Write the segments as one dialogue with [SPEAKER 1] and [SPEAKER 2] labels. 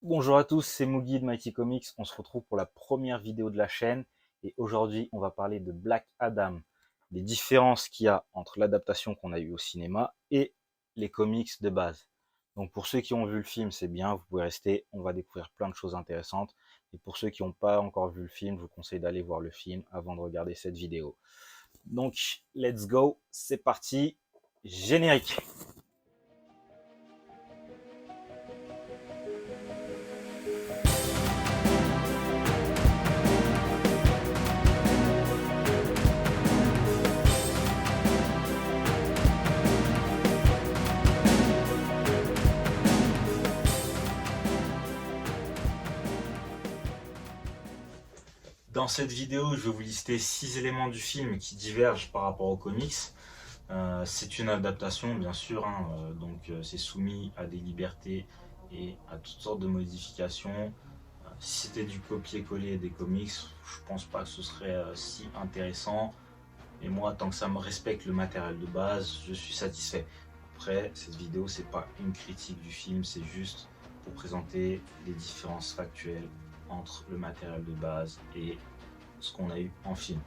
[SPEAKER 1] Bonjour à tous, c'est Mugi de Mighty Comics. On se retrouve pour la première vidéo de la chaîne et aujourd'hui on va parler de Black Adam, les différences qu'il y a entre l'adaptation qu'on a eue au cinéma et les comics de base. Donc pour ceux qui ont vu le film, c'est bien, vous pouvez rester, on va découvrir plein de choses intéressantes. Et pour ceux qui n'ont pas encore vu le film, je vous conseille d'aller voir le film avant de regarder cette vidéo. Donc let's go, c'est parti, générique. Dans cette vidéo, je vais vous lister 6 éléments du film qui divergent par rapport aux comics. C'est une adaptation, bien sûr, hein, donc c'est soumis à des libertés et à toutes sortes de modifications. Si c'était du copier-coller des comics, je pense pas que ce serait si intéressant. Et moi, tant que ça me respecte le matériel de base, je suis satisfait. Après, cette vidéo, c'est pas une critique du film, c'est juste pour présenter les différences factuelles entre le matériel de base et ce qu'on a eu en film.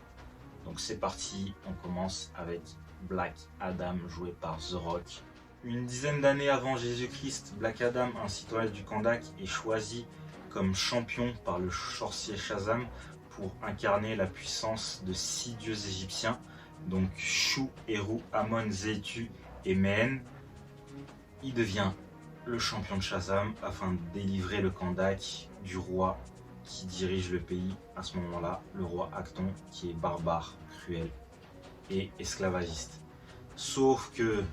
[SPEAKER 1] Donc c'est parti, on commence avec Black Adam joué par The Rock. Une dizaine d'années avant Jésus-Christ, Black Adam, un citoyen du Kandak, est choisi comme champion par le sorcier Shazam pour incarner la puissance de 6 dieux égyptiens, donc Shu, Eru, Amon, Zétu et Mehen. Il devient le champion de Shazam afin de délivrer le Kandak du roi qui dirige le pays à ce moment-là, le roi Acton, qui est barbare, cruel et esclavagiste. Sauf que,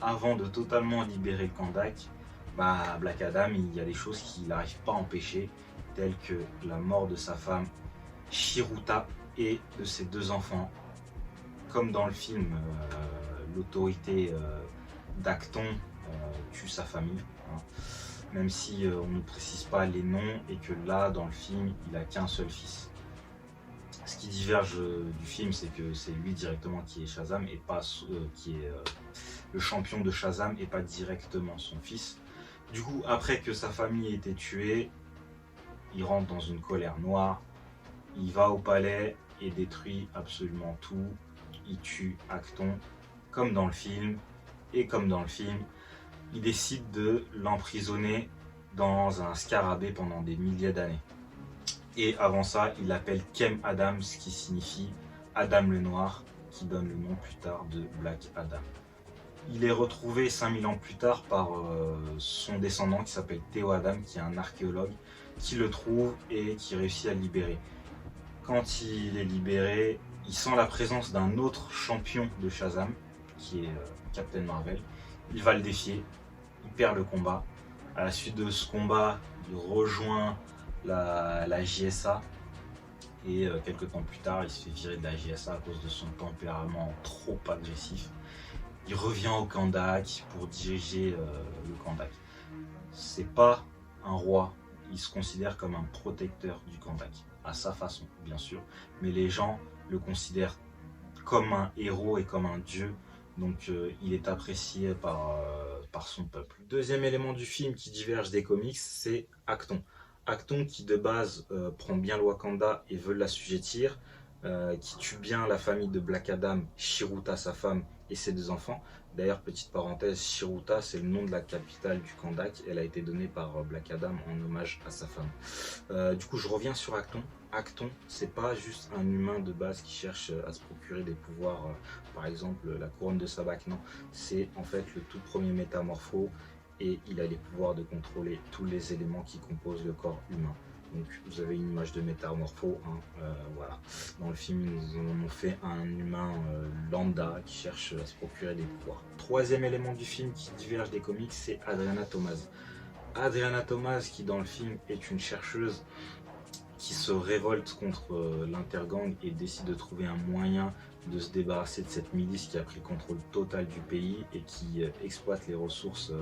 [SPEAKER 1] avant de totalement libérer le Kandak, Black Adam, il y a des choses qu'il n'arrive pas à empêcher, telles que la mort de sa femme Shiruta et de ses 2 enfants. Comme dans le film, l'autorité d'Acton tue sa famille, hein, même si on ne précise pas les noms et que là, dans le film, il n'a qu'un seul fils. Ce qui diverge du film, c'est que c'est lui directement qui est Shazam et pas qui est le champion de Shazam et pas directement son fils. Du coup, après que sa famille ait été tuée, il rentre dans une colère noire, il va au palais et détruit absolument tout. Il tue Acton, comme dans le film, et comme dans le film, il décide de l'emprisonner dans un scarabée pendant des milliers d'années. Et avant ça, il l'appelle Kem Adam, ce qui signifie Adam le Noir, qui donne le nom plus tard de Black Adam. Il est retrouvé 5000 ans plus tard par son descendant qui s'appelle Theo Adam, qui est un archéologue, qui le trouve et qui réussit à le libérer. Quand il est libéré, il sent la présence d'un autre champion de Shazam, qui est Captain Marvel. Il va le défier, il perd le combat. À la suite de ce combat, il rejoint la JSA et quelques temps plus tard, il se fait virer de la JSA à cause de son tempérament trop agressif. Il revient au Kandak pour diriger le Kandak. C'est pas un roi, il se considère comme un protecteur du Kandak, à sa façon bien sûr, mais les gens le considèrent comme un héros et comme un dieu, donc il est apprécié par son peuple. Deuxième élément du film qui diverge des comics, c'est Acton. Acton qui de base prend bien le Wakanda et veut l'assujettir, qui tue bien la famille de Black Adam, Shiruta sa femme et ses 2 enfants. D'ailleurs, petite parenthèse, Shiruta c'est le nom de la capitale du Kandak, elle a été donnée par Black Adam en hommage à sa femme. Du coup je reviens sur Acton. Acton, c'est pas juste un humain de base qui cherche à se procurer des pouvoirs, par exemple la couronne de Sabbac, non. C'est en fait le tout premier métamorpho et il a les pouvoirs de contrôler tous les éléments qui composent le corps humain. Donc vous avez une image de métamorpho, hein, voilà. Dans le film, ils en ont fait un humain lambda qui cherche à se procurer des pouvoirs. Troisième élément du film qui diverge des comics, c'est Adriana Thomas. Adriana Thomas, qui dans le film est une chercheuse qui se révolte contre l'intergang et décide de trouver un moyen de se débarrasser de cette milice qui a pris le contrôle total du pays et qui exploite les ressources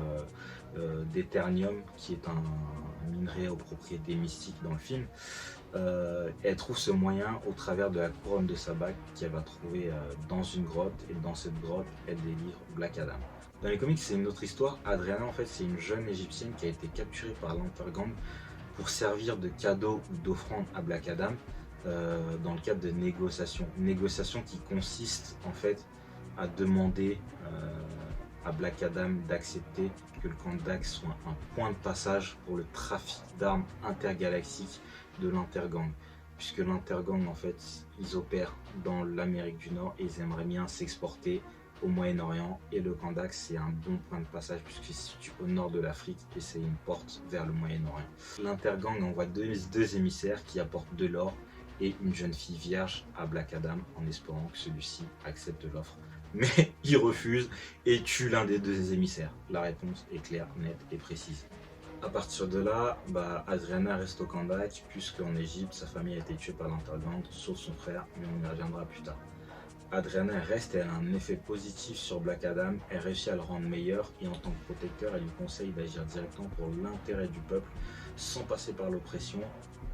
[SPEAKER 1] d'Eternium, qui est un minerai aux propriétés mystiques dans le film. Elle trouve ce moyen au travers de la couronne de Sabbac qu'elle va trouver dans une grotte, et dans cette grotte, elle délivre Black Adam. Dans les comics, c'est une autre histoire. Adriana, en fait, c'est une jeune égyptienne qui a été capturée par l'Intergang pour servir de cadeau ou d'offrande à Black Adam dans le cadre de négociations. Négociations qui consistent en fait à demander à Black Adam d'accepter que le camp Dax soit un point de passage pour le trafic d'armes intergalactiques de l'Intergang. Puisque l'Intergang, en fait, ils opèrent dans l'Amérique du Nord et ils aimeraient bien s'exporter au Moyen-Orient, et le camp Dax c'est un bon point de passage puisqu'il se situe au nord de l'Afrique et c'est une porte vers le Moyen-Orient. L'Intergang envoie deux émissaires qui apportent de l'or et une jeune fille vierge à Black Adam en espérant que celui-ci accepte l'offre. Mais il refuse et tue l'un des deux émissaires. La réponse est claire, nette et précise. À partir de là, Adriana reste au camp Dax puisqu'en Égypte, sa famille a été tuée par l'Intergang, sauf son frère, mais on y reviendra plus tard. Adriana reste et elle a un effet positif sur Black Adam, elle réussit à le rendre meilleur et en tant que protecteur, elle lui conseille d'agir directement pour l'intérêt du peuple sans passer par l'oppression.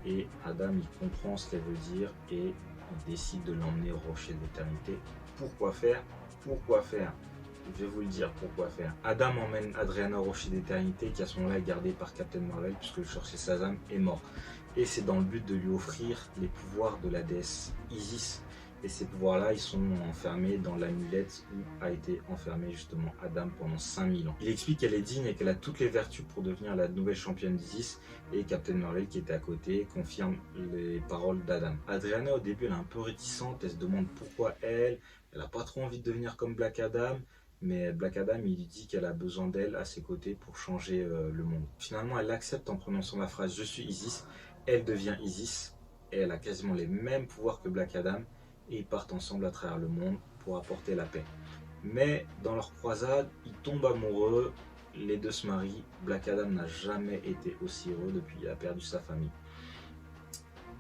[SPEAKER 1] Et Adam, il comprend ce qu'elle veut dire et il décide de l'emmener au rocher de l'éternité. Pourquoi faire? Pourquoi faire? Je vais vous le dire pourquoi faire. Adam emmène Adriana au rocher d'éternité qui à ce moment-là est gardé par Captain Marvel puisque le sorcier Shazam est mort. Et c'est dans le but de lui offrir les pouvoirs de la déesse Isis. Et ces pouvoirs-là, ils sont enfermés dans l'amulette où a été enfermé justement Adam pendant 5000 ans. Il explique qu'elle est digne et qu'elle a toutes les vertus pour devenir la nouvelle championne d'Isis. Et Captain Marvel, qui était à côté, confirme les paroles d'Adam. Adriana, au début, elle est un peu réticente. Elle se demande pourquoi elle n'a pas trop envie de devenir comme Black Adam. Mais Black Adam, il lui dit qu'elle a besoin d'elle à ses côtés pour changer le monde. Finalement, elle accepte en prononçant la phrase « Je suis Isis ». Elle devient Isis et elle a quasiment les mêmes pouvoirs que Black Adam. Et ils partent ensemble à travers le monde pour apporter la paix. Mais dans leur croisade, ils tombent amoureux, les deux se marient. Black Adam n'a jamais été aussi heureux depuis qu'il a perdu sa famille.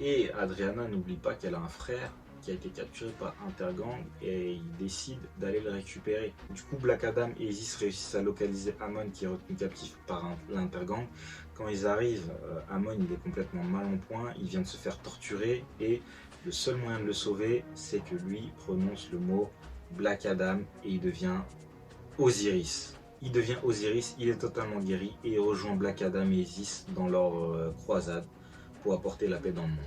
[SPEAKER 1] Et Adriana n'oublie pas qu'elle a un frère qui a été capturé par Intergang et il décide d'aller le récupérer. Du coup, Black Adam et Isis réussissent à localiser Amon qui est retenu captif par l'Intergang. Quand ils arrivent, Amon il est complètement mal en point, il vient de se faire torturer et le seul moyen de le sauver, c'est que lui prononce le mot Black Adam et il devient Osiris. Il devient Osiris, il est totalement guéri et il rejoint Black Adam et Isis dans leur croisade pour apporter la paix dans le monde.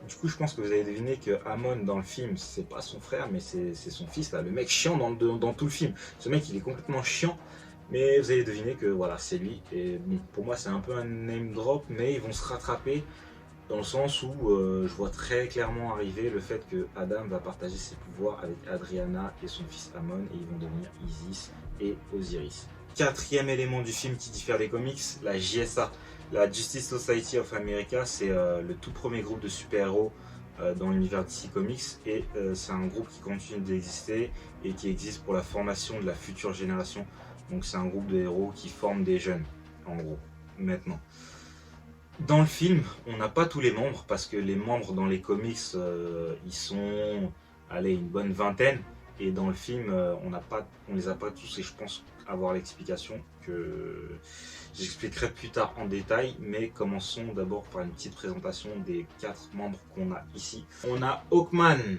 [SPEAKER 1] Du coup, je pense que vous avez deviné que Amon dans le film, c'est pas son frère, mais c'est son fils, là, le mec chiant dans tout le film. Ce mec, il est complètement chiant, mais vous avez deviné que voilà, c'est lui. Et bon, pour moi, c'est un peu un name drop, mais ils vont se rattraper dans le sens où je vois très clairement arriver le fait que Adam va partager ses pouvoirs avec Adriana et son fils Amon, et ils vont devenir Isis et Osiris. Quatrième élément du film qui diffère des comics, la JSA. La Justice Society of America, c'est le tout premier groupe de super-héros dans l'univers DC Comics et c'est un groupe qui continue d'exister et qui existe pour la formation de la future génération. Donc c'est un groupe de héros qui forment des jeunes, en gros, maintenant. Dans le film, on n'a pas tous les membres parce que les membres dans les comics, ils sont allez, une bonne vingtaine. Et dans le film, on les a pas tous et je pense avoir l'explication que j'expliquerai plus tard en détail. Mais commençons d'abord par une petite présentation des 4 membres qu'on a ici. On a Hawkman.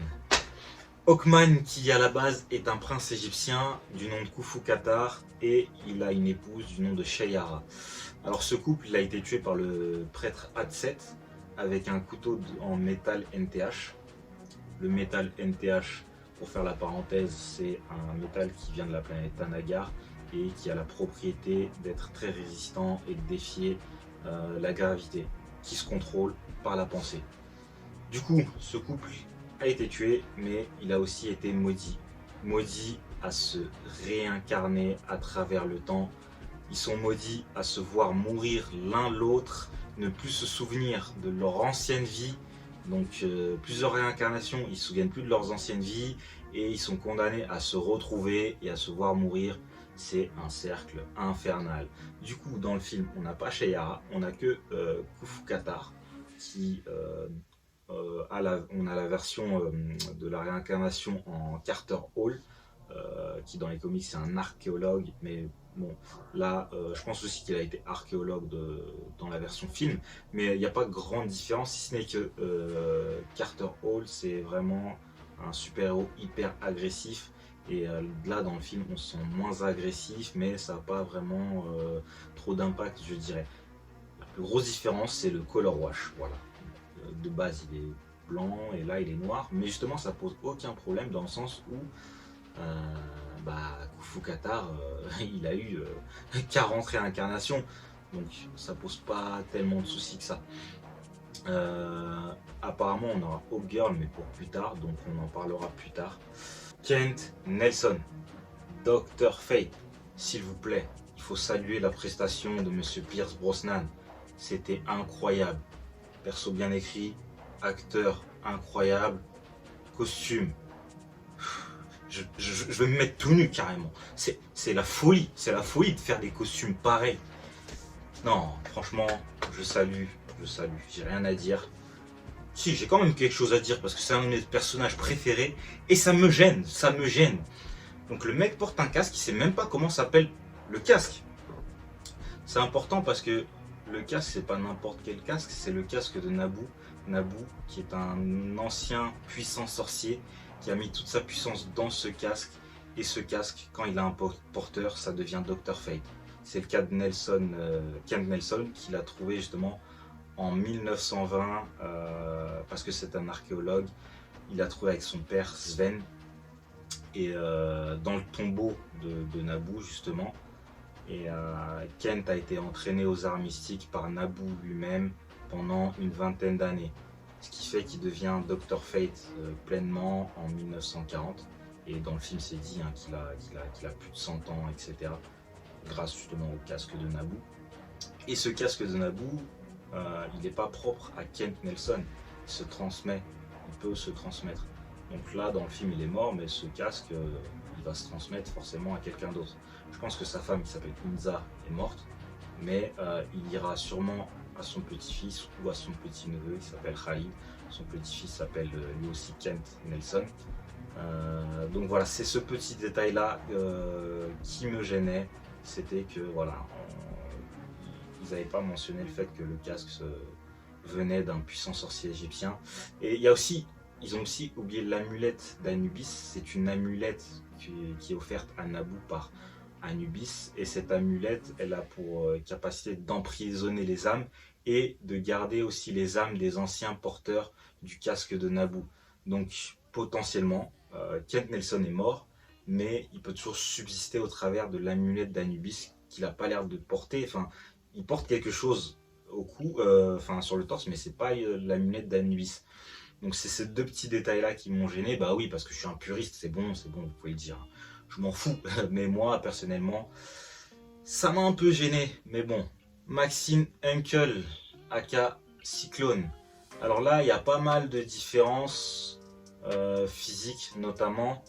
[SPEAKER 1] Hawkman qui à la base est un prince égyptien du nom de Khufu Qatar et il a une épouse du nom de Shayara. Alors ce couple il a été tué par le prêtre Hatset avec un couteau en métal NTH. Le métal NTH, pour faire la parenthèse, c'est un métal qui vient de la planète Tanagar et qui a la propriété d'être très résistant et de défier la gravité, qui se contrôle par la pensée. Du coup, ce couple a été tué, mais il a aussi été maudit. Maudit à se réincarner à travers le temps. Ils sont maudits à se voir mourir l'un l'autre, ne plus se souvenir de leur ancienne vie. Donc plusieurs réincarnations, ils ne se souviennent plus de leurs anciennes vies et ils sont condamnés à se retrouver et à se voir mourir. C'est un cercle infernal. Du coup, dans le film, on n'a pas Shayara, on n'a que Khufu Qatar qui... on a la version de la réincarnation en Carter Hall, qui dans les comics c'est un archéologue, mais bon, là je pense aussi qu'il a été archéologue dans la version film, mais il n'y a pas de grande différence, si ce n'est que Carter Hall c'est vraiment un super-héros hyper agressif Et là dans le film on se sent moins agressif, mais ça n'a pas vraiment trop d'impact, je dirais. La plus grosse différence c'est le color wash, voilà. De base il est blanc et là il est noir, mais justement ça pose aucun problème dans le sens où Khufu Qatar il a eu 40 réincarnations, donc ça pose pas tellement de soucis que ça. Apparemment on aura Hawkgirl mais pour plus tard, donc on en parlera plus tard. Kent Nelson, Dr Fate, s'il vous plaît, il faut saluer la prestation de Monsieur Pierce Brosnan, c'était incroyable, perso bien écrit, acteur incroyable, costume, je vais me mettre tout nu carrément, c'est la folie de faire des costumes pareils. Non, franchement, je salue, j'ai rien à dire. Si, j'ai quand même quelque chose à dire parce que c'est un de mes personnages préférés et ça me gêne. Donc le mec porte un casque, il sait même pas comment s'appelle le casque. C'est important parce que le casque, c'est pas n'importe quel casque, c'est le casque de Naboo. Naboo, qui est un ancien puissant sorcier qui a mis toute sa puissance dans ce casque. Et ce casque, quand il a un porteur, ça devient Dr Fate. C'est le cas de Kent Nelson qui l'a trouvé justement en 1920 parce que c'est un archéologue. Il l'a trouvé avec son père Sven et dans le tombeau de Naboo justement. Et Kent a été entraîné aux arts mystiques par Naboo lui-même pendant une vingtaine d'années. Ce qui fait qu'il devient Dr Fate pleinement en 1940. Et dans le film c'est dit qu'il a plus de 100 ans, etc. Grâce justement au casque de Naboo. Et ce casque de Naboo, il n'est pas propre à Kent Nelson, il se transmet, il peut se transmettre. Donc là dans le film il est mort, mais ce casque il va se transmettre forcément à quelqu'un d'autre. Je pense que sa femme qui s'appelle Inza est morte, mais il ira sûrement à son petit-fils ou à son petit-neveu qui s'appelle Khalid. Son petit-fils s'appelle lui aussi Kent Nelson. Donc voilà, c'est ce petit détail là qui me gênait, c'était que voilà, ils n'avaient pas mentionné le fait que le casque venait d'un puissant sorcier égyptien. Et il y a aussi, ils ont aussi oublié l'amulette d'Anubis. C'est une amulette qui est offerte à Naboo par Anubis, et cette amulette elle a pour capacité d'emprisonner les âmes et de garder aussi les âmes des anciens porteurs du casque de Naboo. Donc potentiellement Kent Nelson est mort, mais il peut toujours subsister au travers de l'amulette d'Anubis qu'il n'a pas l'air de porter. Enfin, il porte quelque chose au cou, sur le torse, mais c'est pas l'amulette d'Anubis. Donc c'est ces deux petits détails là qui m'ont gêné. Bah oui, parce que je suis un puriste, c'est bon, vous pouvez le dire. Je m'en fous, mais moi personnellement, ça m'a un peu gêné. Mais bon, Maxine Henkel, aka Cyclone. Alors là, il y a pas mal de différences physiques notamment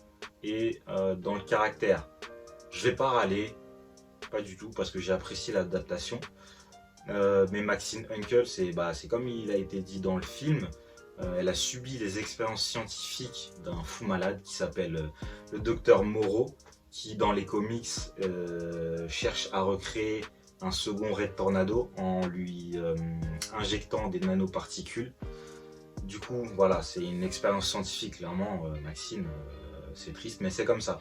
[SPEAKER 1] et dans le caractère. Je vais pas râler, pas du tout, parce que j'ai apprécié l'adaptation. Mais Maxine Henkel, c'est comme il a été dit dans le film. Elle a subi les expériences scientifiques d'un fou malade qui s'appelle le docteur Moreau, qui dans les comics cherche à recréer un second Red Tornado en lui injectant des nanoparticules. Du coup, voilà, c'est une expérience scientifique, clairement, Maxine, c'est triste, mais c'est comme ça.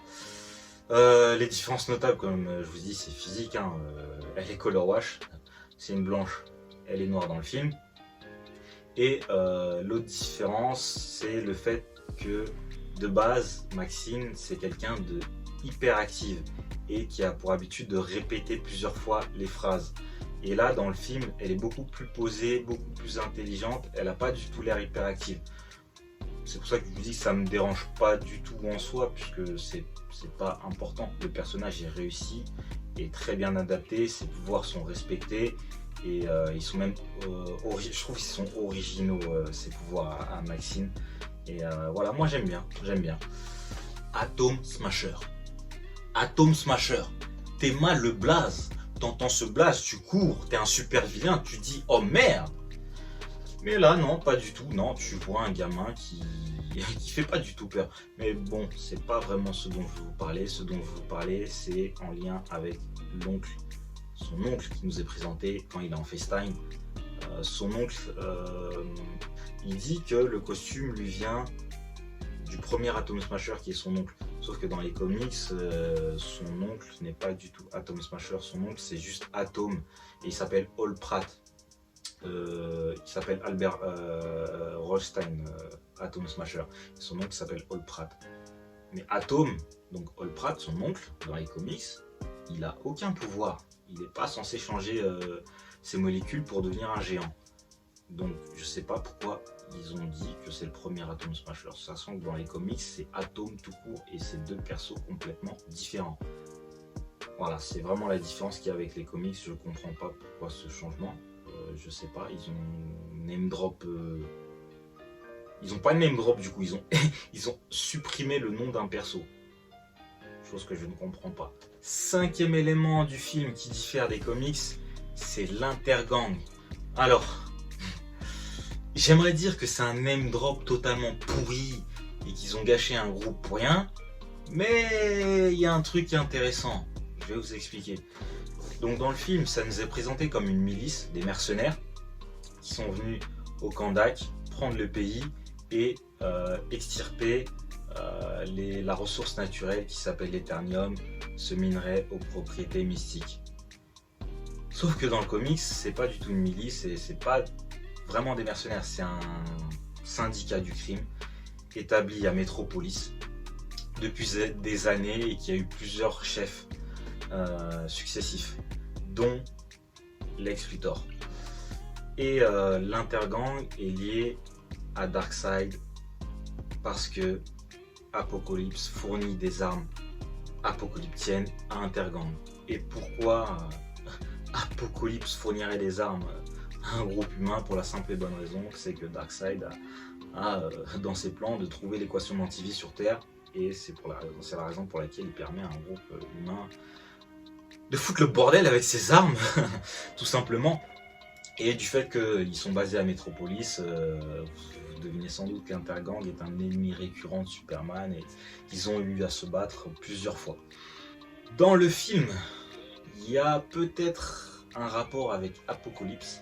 [SPEAKER 1] Les différences notables, comme je vous dis, c'est physique, elle est color wash, c'est une blanche, elle est noire dans le film. Et l'autre différence, c'est le fait que de base, Maxine, c'est quelqu'un de hyper active et qui a pour habitude de répéter plusieurs fois les phrases. Et là, dans le film, elle est beaucoup plus posée, beaucoup plus intelligente, elle n'a pas du tout l'air hyper active. C'est pour ça que je vous dis que ça me dérange pas du tout en soi, puisque c'est pas important. Le personnage est réussi et très bien adapté, ses pouvoirs sont respectés. Et ils sont même, je trouve qu'ils sont originaux, ces pouvoirs à Maxine. Et voilà, moi j'aime bien. Atom Smasher. Atom Smasher. T'es mal le blaze. T'entends ce blaze, tu cours, t'es un super vilain, tu dis oh merde. Mais là non, pas du tout. Non, tu vois un gamin qui fait pas du tout peur. Mais bon, c'est pas vraiment ce dont je veux vous parler. Ce dont je veux vous parler, c'est en lien avec son oncle qui nous est présenté quand il est en FaceTime. Son oncle, il dit que le costume lui vient du premier Atom Smasher qui est son oncle. Sauf que dans les comics, son oncle n'est pas du tout Atom Smasher, son oncle c'est juste Atom, et il s'appelle Hall Pratt. Il s'appelle Albert Rothstein, Atom Smasher. Et son oncle s'appelle Hall Pratt. Mais Atom, donc Hall Pratt, son oncle, dans les comics, il a aucun pouvoir. Il n'est pas censé changer ses molécules pour devenir un géant. Donc je sais pas pourquoi ils ont dit que c'est le premier Atom Smasher, sachant que dans les comics c'est Atom tout court et c'est deux persos complètement différents. Voilà, c'est vraiment la différence qu'il y a avec les comics. Je comprends pas pourquoi ce changement. Je sais pas, ils ont name drop. Ils ont pas name drop du coup, ils ont supprimé le nom d'un perso. Chose que je ne comprends pas. Cinquième élément du film qui diffère des comics, c'est l'intergang. Alors, j'aimerais dire que c'est un name drop totalement pourri et qu'ils ont gâché un groupe pour rien, mais il y a un truc intéressant. Je vais vous expliquer. Donc dans le film, ça nous est présenté comme une milice, des mercenaires, qui sont venus au Kandak prendre le pays et extirper la ressource naturelle qui s'appelle l'éternium, ce minerai aux propriétés mystiques. Sauf que dans le comics, c'est pas du tout une milice et c'est pas vraiment des mercenaires, c'est un syndicat du crime établi à Metropolis depuis des années et qui a eu plusieurs chefs successifs, dont Lex Luthor. Et l'intergang est lié à Darkseid parce que Apocalypse fournit des armes apocalyptiennes à Intergang. Et pourquoi Apocalypse fournirait des armes à un groupe humain? Pour la simple et bonne raison que c'est que Darkseid a dans ses plans de trouver l'équation d'antivie sur Terre, et c'est la raison pour laquelle il permet à un groupe humain de foutre le bordel avec ses armes, tout simplement. Et du fait qu'ils sont basés à Metropolis, vous devinez sans doute qu'Intergang est un ennemi récurrent de Superman et qu'ils ont eu à se battre plusieurs fois. Dans le film, il y a peut-être un rapport avec Apocalypse.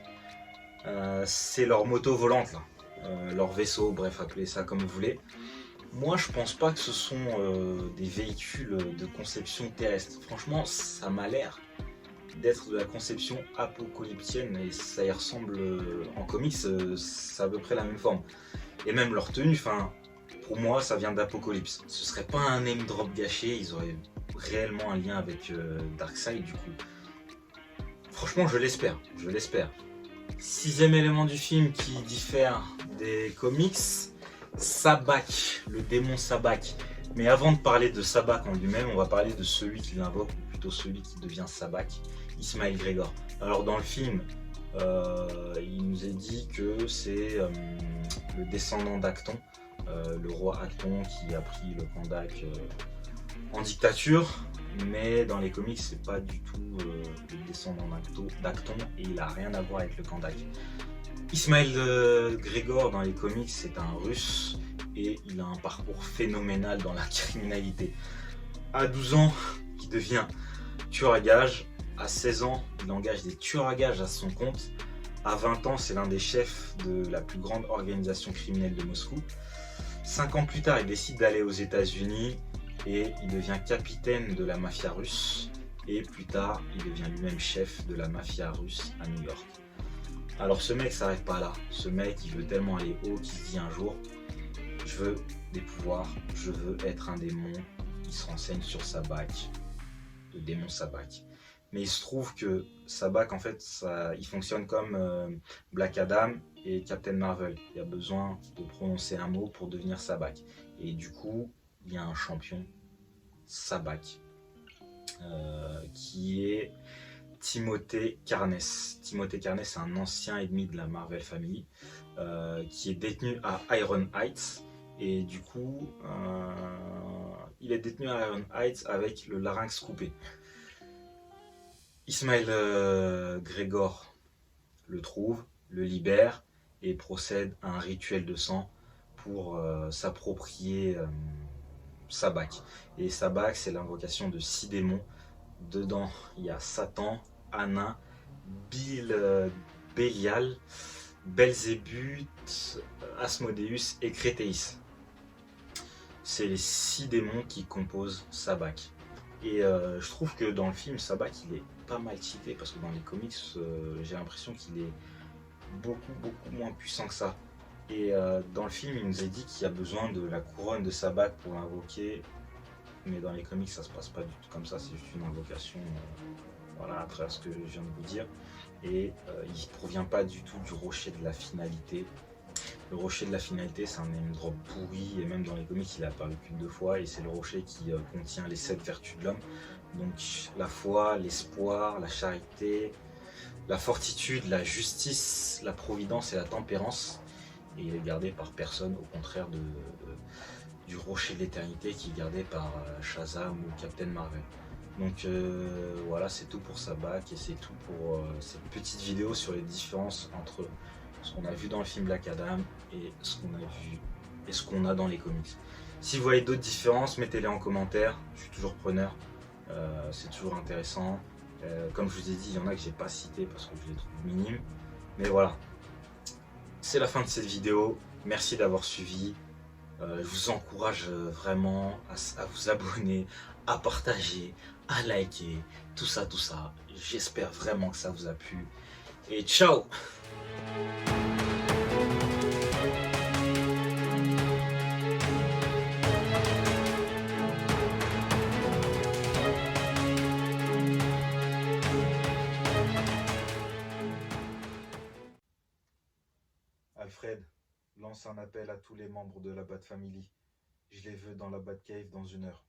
[SPEAKER 1] C'est leur moto volante, là. Leur vaisseau, bref, appelez ça comme vous voulez. Moi, je pense pas que ce sont des véhicules de conception terrestre. Franchement, ça m'a l'air d'être de la conception apocalyptienne et ça y ressemble en comics, c'est à peu près la même forme. Et même leur tenue, pour moi, ça vient d'Apocalypse. Ce serait pas un name drop gâché, ils auraient réellement un lien avec Darkseid du coup. Franchement, je l'espère. Sixième élément du film qui diffère des comics, Sabbac, le démon Sabbac. Mais avant de parler de Sabbac en lui-même, on va parler de celui qui l'invoque, ou plutôt celui qui devient Sabbac, Ismael Grégor. Alors dans le film, il nous est dit que c'est le descendant d'Acton, le roi Acton qui a pris le Kandak en dictature, mais dans les comics c'est pas du tout le descendant d'Acton et il a rien à voir avec le Kandak. Ismael Grégor dans les comics c'est un russe et il a un parcours phénoménal dans la criminalité. À 12 ans, il devient tueur à gages. À 16 ans, il engage des tueurs à gages à son compte. À 20 ans, c'est l'un des chefs de la plus grande organisation criminelle de Moscou. 5 ans plus tard, il décide d'aller aux États-Unis et il devient capitaine de la mafia russe. Et plus tard, il devient lui-même chef de la mafia russe à New York. Alors ce mec s'arrête pas là. Ce mec, il veut tellement aller haut qu'il se dit un jour « Je veux des pouvoirs, je veux être un démon ». Il se renseigne sur Sabbac, le démon Sabbac. Mais il se trouve que Sabbac, en fait, il fonctionne comme Black Adam et Captain Marvel. Il y a besoin de prononcer un mot pour devenir Sabbac. Et du coup, il y a un champion, Sabbac, qui est Timothée Carnes. Timothée Carnes, c'est un ancien ennemi de la Marvel Family, qui est détenu à Iron Heights. Et du coup, il est détenu à Iron Heights avec le larynx coupé. Ismael Grégor le trouve, le libère et procède à un rituel de sang pour s'approprier Sabbac. Et Sabbac, c'est l'invocation de 6 démons. Dedans, il y a Satan, Anin, Bélial, Belzébuth, Asmodeus et Crétéis. c'est les 6 démons qui composent Sabbac. Et je trouve que dans le film, Sabbac, il est pas mal cheaté, parce que dans les comics, j'ai l'impression qu'il est beaucoup moins puissant que ça. Et dans le film, il nous est dit qu'il y a besoin de la couronne de Sabbac pour l'invoquer, mais dans les comics, ça se passe pas du tout comme ça, c'est juste une invocation, voilà, à travers ce que je viens de vous dire. Et il provient pas du tout du rocher de la finalité. Le rocher de la finalité, c'est un name drop pourri, et même dans les comics, il a apparu plus de 2 fois, et c'est le rocher qui contient les 7 vertus de l'homme. Donc la foi, l'espoir, la charité, la fortitude, la justice, la providence et la tempérance. Et il est gardé par personne, au contraire du rocher de l'éternité qui est gardé par Shazam ou Captain Marvel. Donc voilà, c'est tout pour Sabbac, et c'est tout pour cette petite vidéo sur les différences entre ce qu'on a vu dans le film Black Adam et ce qu'on a vu et ce qu'on a dans les comics. Si vous voyez d'autres différences, mettez-les en commentaire, je suis toujours preneur, c'est toujours intéressant. Comme je vous ai dit, il y en a que j'ai pas cité parce que je les trouve minimes, mais voilà. C'est la fin de cette vidéo, merci d'avoir suivi. Je vous encourage vraiment à vous abonner, à partager, à liker, tout ça. J'espère vraiment que ça vous a plu. Et ciao! Alfred, lance un appel à tous les membres de la Bat Family. Je les veux dans la Batcave dans 1 heure.